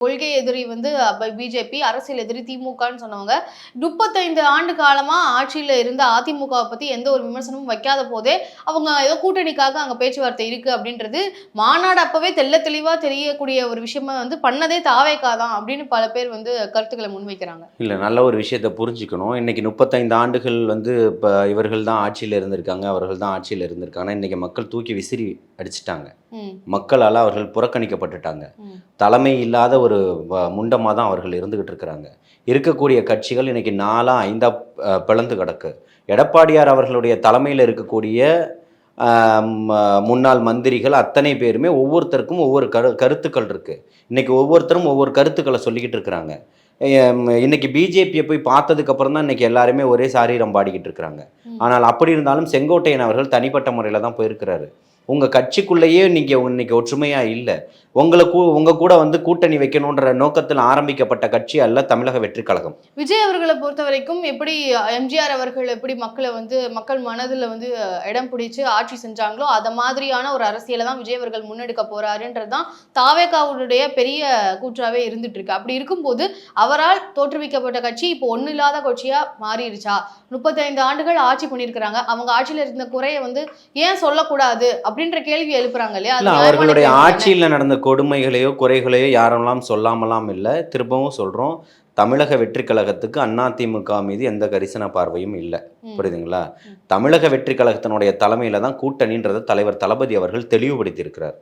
கொள்கை எதிரி வந்து பிஜேபி, அரசியல் எதிரி திமுகன்னு சொன்னவங்க 35 ஆண்டு காலமா ஆட்சியில இருந்த அதிமுகவை பத்தி எந்த ஒரு விமர்சனமும் வைக்காத போதே அவங்க ஏதோ கூட்டணிக்காக அங்க பேச்சுவார்த்தை இருக்கு அப்படின்றது மாநாடு அப்பவே தெள்ள தெளிவா தெரியக்கூடிய ஒரு விஷயமா வந்து பண்ணதே தாவேக்காதான் அப்படின்னு பல பேர் வந்து கருத்துக்களை முன்வைக்கிறாங்க. இல்லை, நல்ல ஒரு விஷயத்தை புரிஞ்சுக்கணும். இன்னைக்கு 35 ஆண்டுகள் வந்து இப்போ இவர்கள் தான் ஆட்சியில் இருந்திருக்காங்க, அவர்கள் தான் ஆட்சியில் இருந்திருக்காங்க. இன்னைக்கு மக்கள் தூக்கி விசிறி அடிச்சிட்டாங்க. மக்களால் அவர்கள் புறக்கணிக்கப்பட்டுட்டாங்க. தலைமை இல்லாத ஒரு முண்டமாக தான் அவர்கள் இருந்துகிட்டு இருக்கிறாங்க. இருக்கக்கூடிய கட்சிகள் இன்னைக்கு 4 5 பிளந்து கிடக்கு. எடப்பாடியார் அவர்களுடைய தலைமையில் இருக்கக்கூடிய முன்னாள் மந்திரிகள் அத்தனை பேருமே ஒவ்வொருத்தருக்கும் ஒவ்வொரு கருத்துக்கள் இருக்குது. இன்றைக்கி ஒவ்வொருத்தரும் ஒவ்வொரு கருத்துக்களை சொல்லிக்கிட்டு இருக்கிறாங்க. இன்னைக்கு பிஜேபியை போய் பார்த்ததுக்கு அப்புறம் தான் இன்னைக்கு எல்லாருமே ஒரே சாரீரம் பாடிக்கிட்டு இருக்கிறாங்க. ஆனால் அப்படி இருந்தாலும் செங்கோட்டையன் அவர்கள் தனிப்பட்ட முறையில் தான் போயிருக்கிறாரு. உங்கள் கட்சிக்குள்ளேயே நீங்கள் இன்னைக்கு ஒற்றுமையாக இல்லை. உங்கள் கூட வந்து கூட்டணி வைக்கணுன்ற நோக்கத்தில் ஆரம்பிக்கப்பட்ட கட்சி அல்ல தமிழக வெற்றி கழகம். விஜய் அவர்களை பொறுத்த வரைக்கும் எப்படி எம்ஜிஆர் அவர்கள் எப்படி மக்களை வந்து மக்கள் மனதில் வந்து இடம் பிடிச்சு ஆட்சி செஞ்சாங்களோ அதை மாதிரியான ஒரு அரசியலை தான் விஜய் அவர்கள் முன்னெடுக்க போறாருன்றது தான் தாவேகாவுடைய பெரிய கூற்றாவே இருந்துட்டு இருக்கு. அப்படி இருக்கும்போது அவரால் தோற்றுவிக்கப்பட்ட கட்சி இப்போ ஒன்றும் இல்லாத கட்சியா மாறிடுச்சா? 35 ஆண்டுகள் ஆட்சி பண்ணியிருக்கிறாங்க. அவங்க ஆட்சியில் இருந்த குறைய வந்து ஏன் சொல்லக்கூடாது அப்படின்ற கேள்வி எழுப்புறாங்க இல்லையா? அவர்களுடைய ஆட்சியில் நடந்த கொடுமைகளையோ குறைகளையோ யாரெல்லாம் சொல்லாமலாம் இல்லை. திரும்பவும் சொல்கிறோம், தமிழக வெற்றி கழகத்துக்கு அதிமுக மீது எந்த கரிசன பார்வையும் இல்லை. புரியுதுங்களா? தமிழக வெற்றி கழகத்தினுடைய தலைமையில தான் கூட்டணின்றதை தலைவர் தளபதி அவர்கள் தெளிவுபடுத்தி இருக்கிறார்.